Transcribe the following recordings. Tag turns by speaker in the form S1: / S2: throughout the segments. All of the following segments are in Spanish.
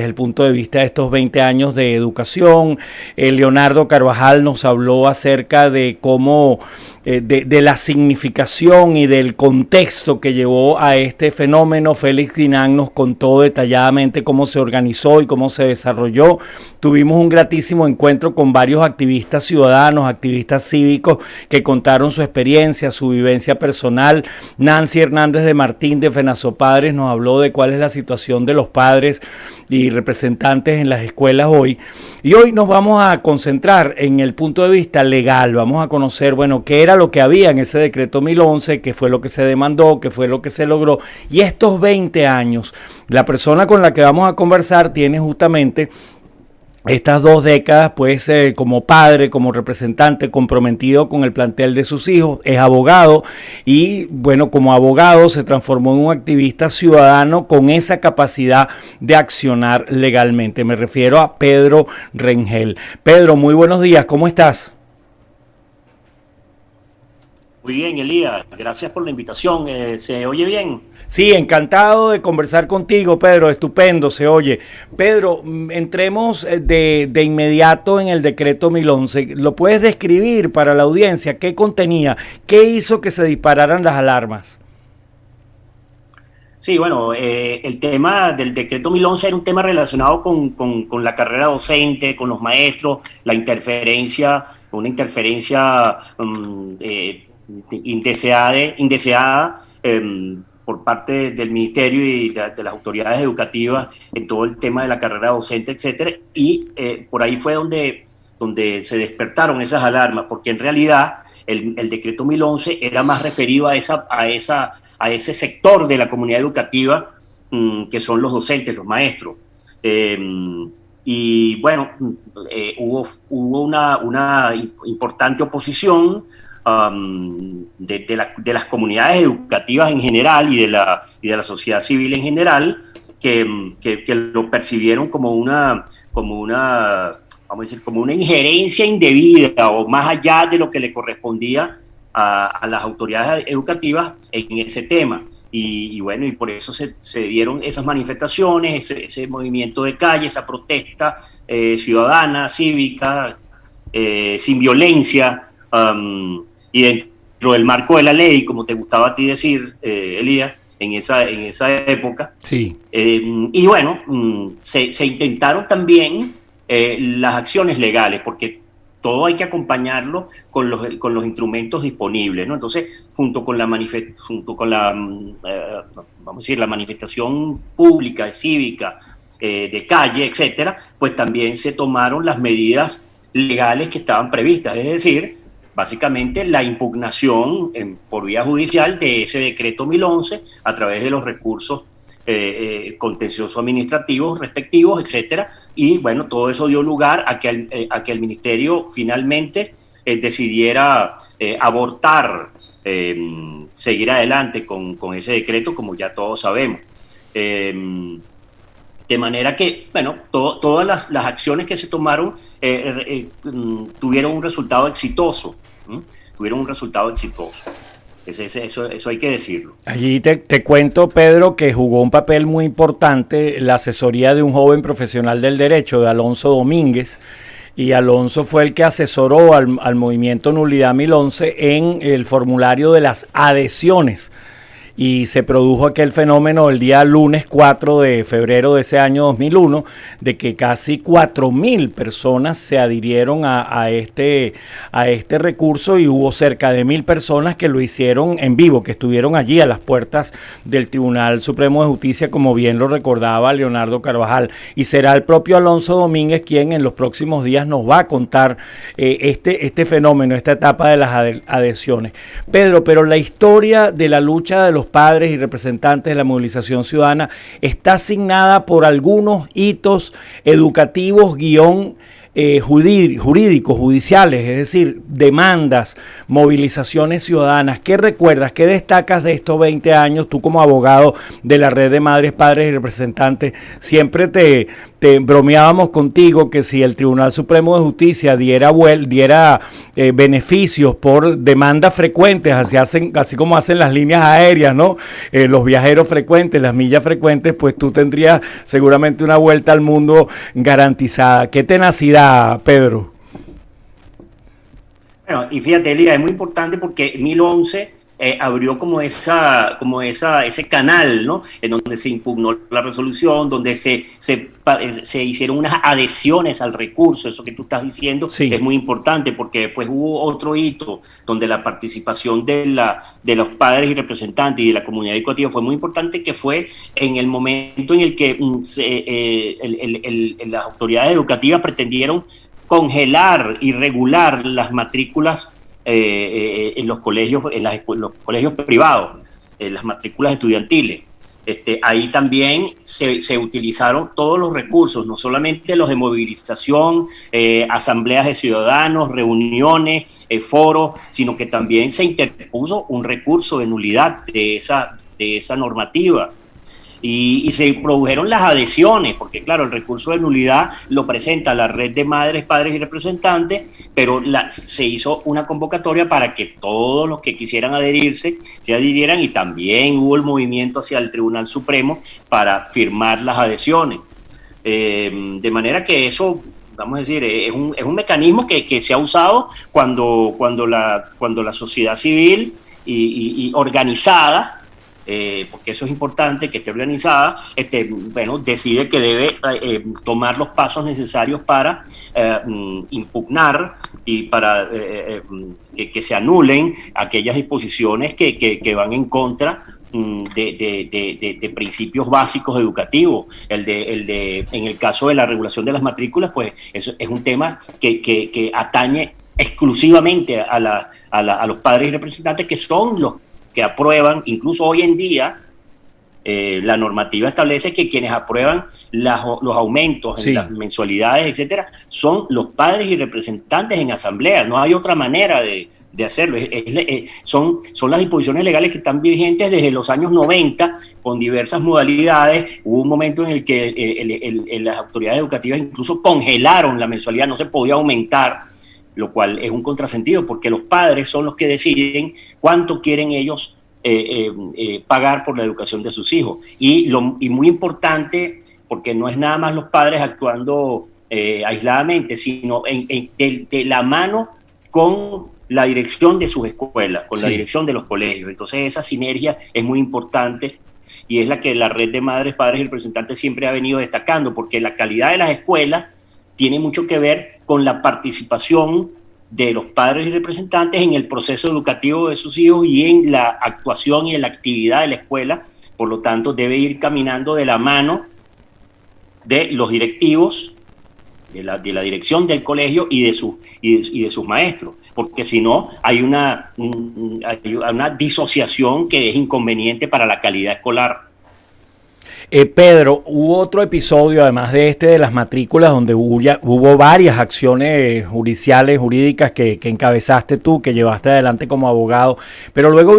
S1: desde el punto de vista de estos 20 años de educación. Leonardo Carvajal nos habló acerca de cómo, de la significación y del contexto que llevó a este fenómeno. Félix Guinán nos contó detalladamente cómo se organizó y cómo se desarrolló. Tuvimos un gratísimo encuentro con varios activistas ciudadanos, activistas cívicos que contaron su experiencia, su vivencia personal. Nancy Hernández de Martín de FENASOPADRES nos habló de cuál es la situación de los padres y representantes en las escuelas hoy. Y hoy nos vamos a concentrar en el punto de vista legal. Vamos a conocer, bueno, qué era lo que había en ese decreto 1011, qué fue lo que se demandó, qué fue lo que se logró. Y estos 20 años, la persona con la que vamos a conversar tiene justamente estas 2 décadas, pues, como padre, como representante comprometido con el plantel de sus hijos. Es abogado y, bueno, como abogado se transformó en un activista ciudadano con esa capacidad de accionar legalmente. Me refiero a Pedro Rengel. Pedro, muy buenos días, ¿cómo estás?
S2: Muy bien, Elías, gracias por la invitación. ¿Se oye bien?
S1: Sí, encantado de conversar contigo, Pedro, estupendo, se oye. Pedro, entremos de inmediato en el decreto 1011. ¿Lo puedes describir para la audiencia? ¿Qué contenía? ¿Qué hizo que se dispararan las alarmas?
S2: Sí, bueno, el tema del decreto 1011 era un tema relacionado con la carrera docente, con los maestros, una interferencia indeseada por parte del ministerio y de las autoridades educativas en todo el tema de la carrera docente, etcétera, y por ahí fue donde se despertaron esas alarmas, porque en realidad el decreto 1011 era más referido a ese sector de la comunidad educativa que son los docentes, los maestros. Y bueno, hubo una importante oposición de las comunidades educativas en general y de la sociedad civil en general, que lo percibieron como una vamos a decir, como una injerencia indebida o más allá de lo que le correspondía a las autoridades educativas en ese tema. Y bueno, y por eso se dieron esas manifestaciones, ese movimiento de calle, esa protesta ciudadana, cívica, sin violencia, y dentro del marco de la ley, como te gustaba a ti decir, Elías, en esa época.
S1: Sí.
S2: Y bueno, se intentaron también las acciones legales, porque todo hay que acompañarlo con los instrumentos disponibles, ¿no? Entonces, junto con la vamos a decir, la manifestación pública, cívica, de calle, etcétera, pues también se tomaron las medidas legales que estaban previstas, es decir, básicamente la impugnación por vía judicial de ese decreto 1011 a través de los recursos contenciosos administrativos respectivos, etcétera, y bueno, todo eso dio lugar a que el ministerio finalmente decidiera abortar, seguir adelante con ese decreto, como ya todos sabemos. De manera que, bueno, todas las acciones que se tomaron tuvieron un resultado exitoso. Tuvieron un resultado exitoso. Eso hay que decirlo.
S1: Allí te cuento, Pedro, que jugó un papel muy importante la asesoría de un joven profesional del derecho, de Alonso Domínguez, y Alonso fue el que asesoró al movimiento Nulidad 1011 en el formulario de las adhesiones. Y se produjo aquel fenómeno el día lunes 4 de febrero de ese año 2001, de que casi 4.000 personas se adhirieron a este recurso, y hubo cerca de 1.000 personas que lo hicieron en vivo, que estuvieron allí a las puertas del Tribunal Supremo de Justicia, como bien lo recordaba Leonardo Carvajal. Y será el propio Alonso Domínguez quien en los próximos días nos va a contar este fenómeno, esta etapa de las adhesiones. Pedro, pero la historia de la lucha de los padres y representantes de la movilización ciudadana está asignada por algunos hitos educativos jurídicos, judiciales, es decir, demandas, movilizaciones ciudadanas. ¿Qué recuerdas, qué destacas de estos 20 años? Tú como abogado de la red de madres, padres y representantes, siempre te bromeábamos contigo que si el Tribunal Supremo de Justicia diera beneficios por demandas frecuentes, así como hacen las líneas aéreas, ¿no? Los viajeros frecuentes, las millas frecuentes, pues tú tendrías seguramente una vuelta al mundo garantizada. ¿Qué tenacidad, Pedro?
S2: Bueno, y fíjate, Elías, es muy importante porque 2011 abrió ese canal, ¿no? En donde se impugnó la resolución, donde se hicieron unas adhesiones al recurso. Eso que tú estás diciendo sí, es muy importante, porque después hubo otro hito donde la participación de los padres y representantes y de la comunidad educativa fue muy importante, que fue en el momento en el que las autoridades educativas pretendieron congelar y regular las matrículas en los colegios, los colegios privados, en las matrículas estudiantiles. Ahí también se utilizaron todos los recursos, no solamente los de movilización, asambleas de ciudadanos, reuniones, foros, sino que también se interpuso un recurso de nulidad de esa normativa. Y se produjeron las adhesiones, porque claro, el recurso de nulidad lo presenta la red de madres, padres y representantes, pero se hizo una convocatoria para que todos los que quisieran adherirse se adhirieran, y también hubo el movimiento hacia el Tribunal Supremo para firmar las adhesiones. De manera que eso, vamos a decir, es un mecanismo que se ha usado cuando la sociedad civil y organizada, porque eso es importante, que esté organizada, decide que debe tomar los pasos necesarios para impugnar y para que se anulen aquellas disposiciones que van en contra de principios básicos educativos. En el caso de la regulación de las matrículas, pues eso es un tema que atañe exclusivamente a los padres y representantes, que son los que aprueban. Incluso hoy en día la normativa establece que quienes aprueban los aumentos en las mensualidades, etcétera, son los padres y representantes en asamblea. No hay otra manera de hacerlo. Son las disposiciones legales que están vigentes desde los años 90, con diversas modalidades. Hubo un momento en el que las autoridades educativas incluso congelaron la mensualidad, no se podía aumentar, lo cual es un contrasentido, porque los padres son los que deciden cuánto quieren ellos pagar por la educación de sus hijos. Y muy importante, porque no es nada más los padres actuando aisladamente, sino de la mano con la dirección de sus escuelas, con la dirección de los colegios. Entonces esa sinergia es muy importante, y es la que la red de madres, padres y representantes siempre ha venido destacando, porque la calidad de las escuelas tiene mucho que ver con la participación de los padres y representantes en el proceso educativo de sus hijos y en la actuación y en la actividad de la escuela. Por lo tanto, debe ir caminando de la mano de los directivos, de la dirección del colegio y de sus maestros, porque si no hay una disociación que es inconveniente para la calidad escolar.
S1: Pedro, hubo otro episodio, además de de las matrículas, donde hubo varias acciones judiciales, jurídicas que encabezaste tú, que llevaste adelante como abogado, pero luego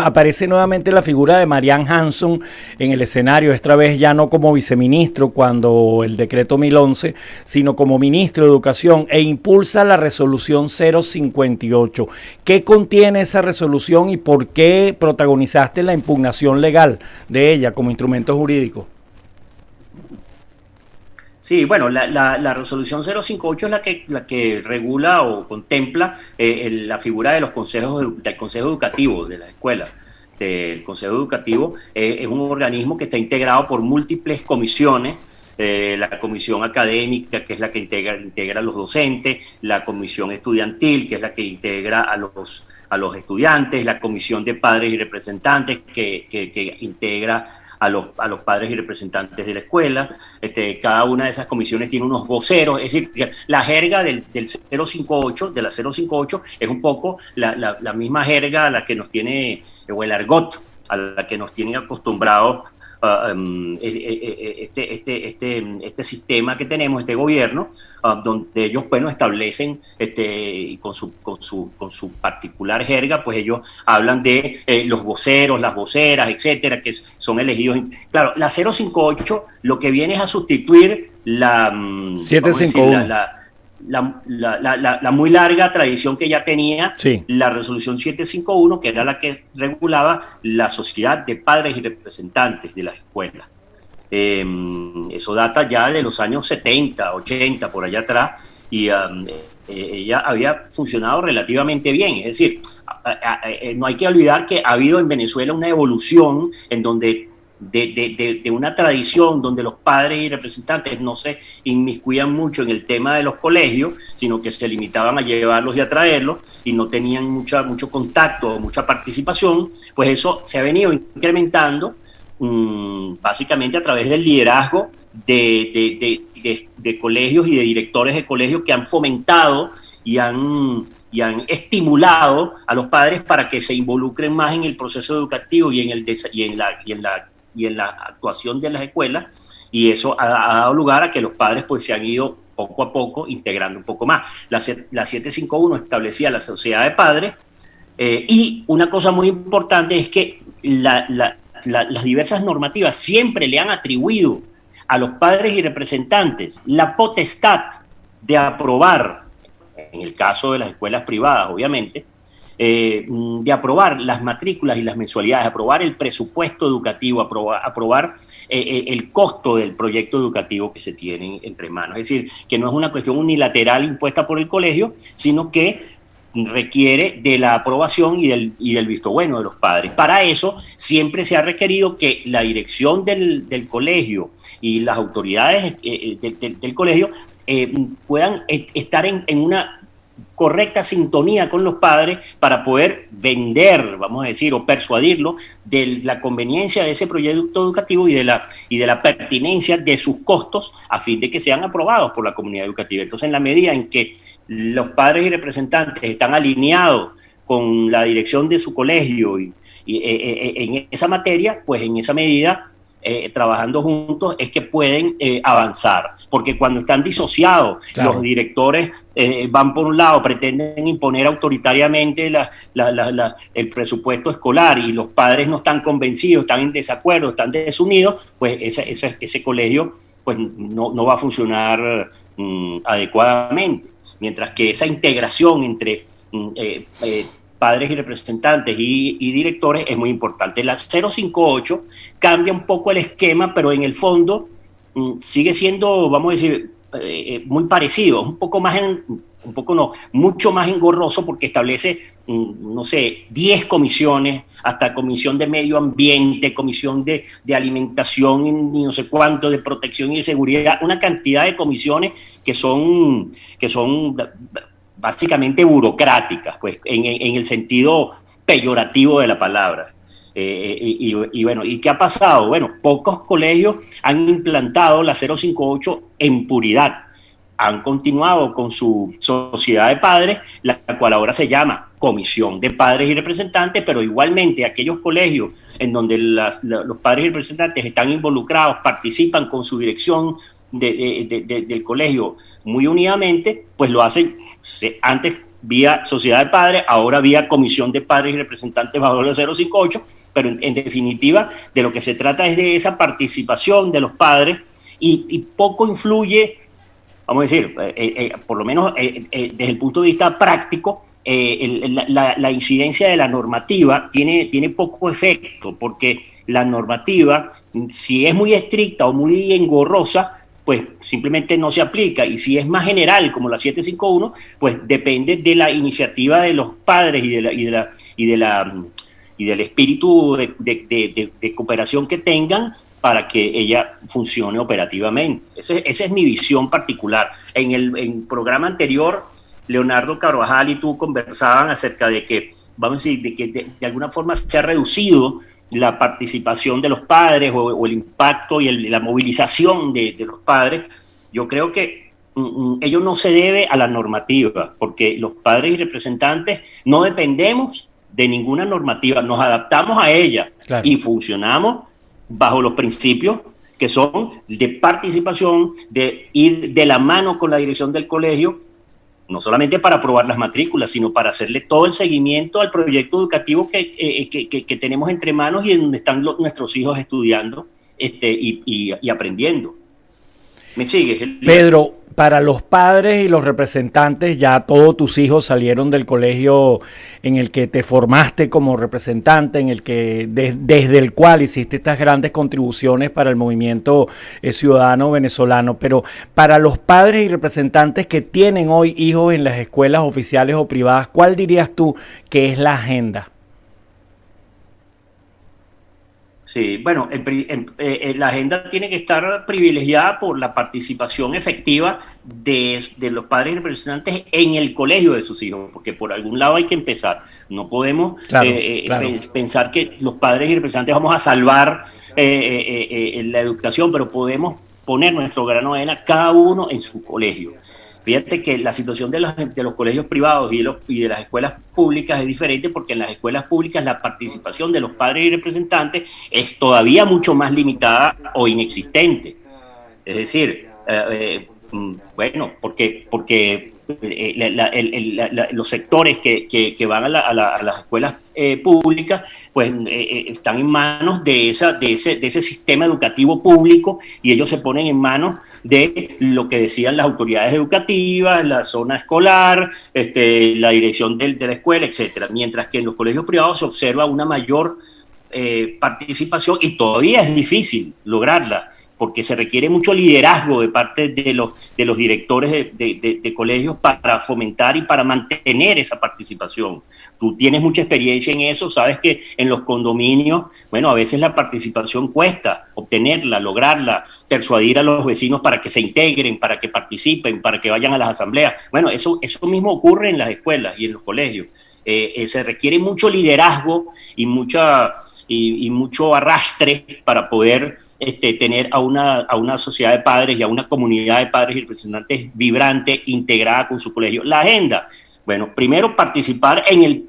S1: aparece nuevamente la figura de Marianne Hanson en el escenario, esta vez ya no como viceministro cuando el decreto 1011, sino como ministro de Educación, e impulsa la resolución 058. ¿Qué contiene esa resolución y por qué protagonizaste la impugnación legal de ella como instrumento jurídico?
S2: Sí, bueno, la resolución 058 es la que regula o contempla la figura de los del consejo educativo de las escuelas. El consejo educativo es un organismo que está integrado por múltiples comisiones. La comisión académica, que es la que integra a los docentes, la comisión estudiantil, que es la que integra a los estudiantes, la comisión de padres y representantes, que integra a los padres y representantes de la escuela. Cada una de esas comisiones tiene unos voceros, es decir, la jerga del 058, de la 058, es un poco la misma jerga a la que nos tiene, o el argot, a la que nos tienen acostumbrados este sistema que tenemos, este gobierno, donde ellos, bueno, establecen, con su particular jerga, pues ellos hablan de los voceros, las voceras, etcétera, que son elegidos. Claro, la 058 lo que viene es a sustituir la
S1: 751.
S2: La muy larga tradición que ya tenía,
S1: sí,
S2: la resolución 751, que era la que regulaba la sociedad de padres y representantes de las escuelas. Eso data ya de los años 70, 80, por allá atrás, y ella había funcionado relativamente bien. Es decir, no hay que olvidar que ha habido en Venezuela una evolución en donde de una tradición donde los padres y representantes no se inmiscuían mucho en el tema de los colegios, sino que se limitaban a llevarlos y a traerlos y no tenían mucho contacto, mucha participación. Pues eso se ha venido incrementando básicamente a través del liderazgo de colegios y de directores de colegios que han fomentado y han estimulado a los padres para que se involucren más en el proceso educativo y en la actuación de las escuelas, y eso ha dado lugar a que los padres pues se han ido poco a poco integrando un poco más. La 751 establecía la sociedad de padres, y una cosa muy importante es que las diversas normativas siempre le han atribuido a los padres y representantes la potestad de aprobar, en el caso de las escuelas privadas, obviamente, de aprobar las matrículas y las mensualidades, aprobar el presupuesto educativo, aprobar el costo del proyecto educativo que se tiene entre manos. Es decir, que no es una cuestión unilateral impuesta por el colegio, sino que requiere de la aprobación y del visto bueno de los padres. Para eso siempre se ha requerido que la dirección del colegio y las autoridades del colegio puedan estar en una correcta sintonía con los padres para poder vender, vamos a decir, o persuadirlos de la conveniencia de ese proyecto educativo y de la pertinencia de sus costos a fin de que sean aprobados por la comunidad educativa. Entonces, en la medida en que los padres y representantes están alineados con la dirección de su colegio y en esa materia, pues en esa medida, trabajando juntos, es que pueden avanzar, porque cuando están disociados, claro, los directores van por un lado, pretenden imponer autoritariamente el presupuesto escolar y los padres no están convencidos, están en desacuerdo, están desunidos, pues ese colegio pues no va a funcionar adecuadamente, mientras que esa integración entre padres y representantes y directores es muy importante. La 058 cambia un poco el esquema, pero en el fondo sigue siendo, vamos a decir, muy parecido, mucho más engorroso, porque establece, no sé, 10 comisiones, hasta comisión de medio ambiente, comisión de alimentación y no sé cuánto, de protección y de seguridad, una cantidad de comisiones que son básicamente burocráticas, pues en el sentido peyorativo de la palabra. Bueno, ¿y qué ha pasado? Bueno, pocos colegios han implantado la 058 en puridad. Han continuado con su sociedad de padres, la cual ahora se llama Comisión de Padres y Representantes, pero igualmente aquellos colegios en donde los padres y representantes están involucrados, participan con su dirección del colegio muy unidamente, pues lo hacen antes vía sociedad de padres, ahora vía comisión de padres y representantes bajo la 058, pero en definitiva de lo que se trata es de esa participación de los padres, y poco influye, vamos a decir, por lo menos desde el punto de vista práctico, la incidencia de la normativa tiene poco efecto, porque la normativa, si es muy estricta o muy engorrosa, pues simplemente no se aplica, y si es más general como la 751, pues depende de la iniciativa de los padres y del espíritu de cooperación que tengan para que ella funcione operativamente. Esa es mi visión particular. En el programa anterior, Leonardo Carvajal y tú conversaban acerca de que, vamos a decir, de que de alguna forma se ha reducido la participación de los padres o el impacto y la movilización de los padres. Yo creo que ello no se debe a la normativa, porque los padres y representantes no dependemos de ninguna normativa, nos adaptamos a ella, claro, y funcionamos bajo los principios que son de participación, de ir de la mano con la dirección del colegio, no solamente para aprobar las matrículas, sino para hacerle todo el seguimiento al proyecto educativo que tenemos entre manos y en donde están nuestros hijos estudiando y aprendiendo. ¿Me sigues?
S1: Pedro, para los padres y los representantes, ya todos tus hijos salieron del colegio en el que te formaste como representante, en el que desde el cual hiciste estas grandes contribuciones para el movimiento ciudadano venezolano, pero para los padres y representantes que tienen hoy hijos en las escuelas oficiales o privadas, ¿cuál dirías tú que es la agenda?
S2: Sí, bueno, la agenda tiene que estar privilegiada por la participación efectiva de los padres y representantes en el colegio de sus hijos, porque por algún lado hay que empezar. No podemos pensar que los padres y representantes vamos a salvar la educación, pero podemos poner nuestro grano de arena cada uno en su colegio. Fíjate que la situación de los colegios privados y de las escuelas públicas es diferente, porque en las escuelas públicas la participación de los padres y representantes es todavía mucho más limitada o inexistente. Es decir, bueno, porque los sectores que van a las escuelas públicas, pues están en manos de ese sistema educativo público, y ellos se ponen en manos de lo que decían las autoridades educativas, la zona escolar, la dirección de la escuela, etcétera. Mientras que en los colegios privados se observa una mayor participación, y todavía es difícil lograrla, porque se requiere mucho liderazgo de parte de los directores de colegios para fomentar y para mantener esa participación. Tú tienes mucha experiencia en eso, sabes que en los condominios, bueno, a veces la participación cuesta obtenerla, lograrla, persuadir a los vecinos para que se integren, para que participen, para que vayan a las asambleas. Bueno, eso mismo ocurre en las escuelas y en los colegios. Se requiere mucho liderazgo y mucho arrastre para poder tener a una sociedad de padres y a una comunidad de padres y representantes vibrante, integrada con su colegio. La agenda, bueno, primero participar en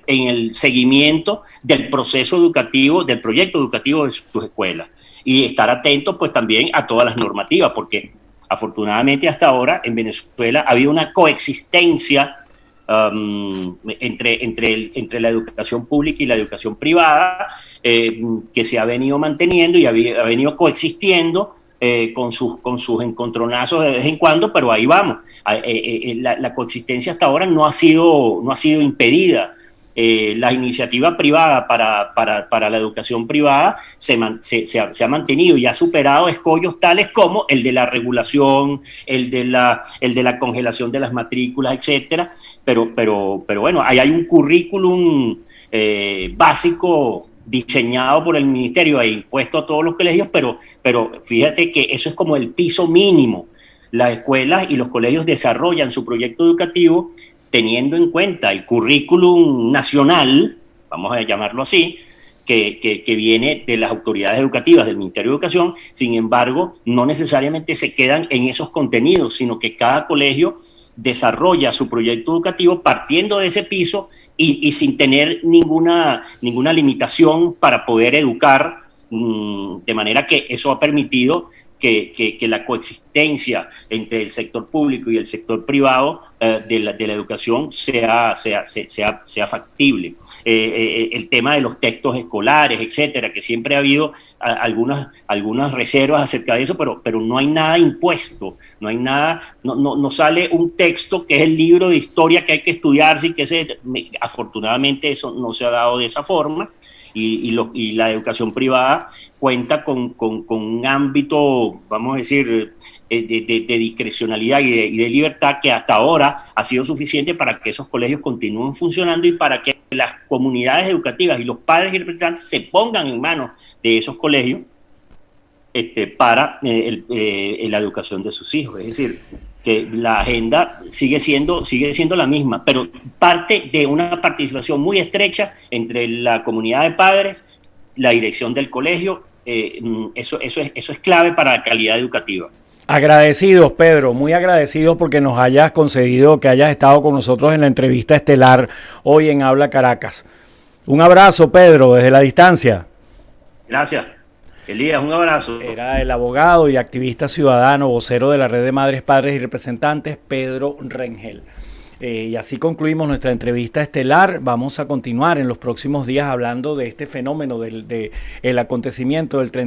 S2: el seguimiento del proceso educativo, del proyecto educativo de sus escuelas, y estar atentos pues también a todas las normativas, porque afortunadamente hasta ahora en Venezuela ha habido una coexistencia entre la educación pública y la educación privada, que se ha venido manteniendo y ha venido coexistiendo con sus encontronazos de vez en cuando, pero ahí vamos. La coexistencia hasta ahora no ha sido impedida. La iniciativa privada para la educación privada se ha mantenido y ha superado escollos tales como el de la regulación, el de la congelación de las matrículas, etcétera. Pero bueno, ahí hay un currículum básico diseñado por el ministerio e impuesto a todos los colegios, pero fíjate que eso es como el piso mínimo. Las escuelas y los colegios desarrollan su proyecto educativo teniendo en cuenta el currículum nacional, vamos a llamarlo así, que viene de las autoridades educativas del Ministerio de Educación. Sin embargo, no necesariamente se quedan en esos contenidos, sino que cada colegio desarrolla su proyecto educativo partiendo de ese piso y sin tener ninguna limitación para poder educar, de manera que eso ha permitido que la coexistencia entre el sector público y el sector privado de la educación sea factible. El tema de los textos escolares, etcétera, que siempre ha habido algunas reservas acerca de eso, pero no hay nada impuesto, no hay nada, no sale un texto que es el libro de historia que hay que estudiar, afortunadamente eso no se ha dado de esa forma. Y la educación privada cuenta con un ámbito, vamos a decir, de discrecionalidad y de libertad que hasta ahora ha sido suficiente para que esos colegios continúen funcionando y para que las comunidades educativas y los padres y representantes se pongan en manos de esos colegios para la educación de sus hijos. Es decir, que la agenda sigue siendo la misma, pero parte de una participación muy estrecha entre la comunidad de padres, la dirección del colegio. Eso es clave para la calidad educativa.
S1: Agradecidos, Pedro, muy agradecidos porque nos hayas concedido que hayas estado con nosotros en la entrevista estelar hoy en Habla Caracas. Un abrazo, Pedro, desde la distancia.
S2: Gracias. Elías, un abrazo.
S1: Era el abogado y activista ciudadano, vocero de la Red de Madres, Padres y Representantes, Pedro Rengel. Y así concluimos nuestra entrevista estelar. Vamos a continuar en los próximos días hablando de este fenómeno del acontecimiento del 30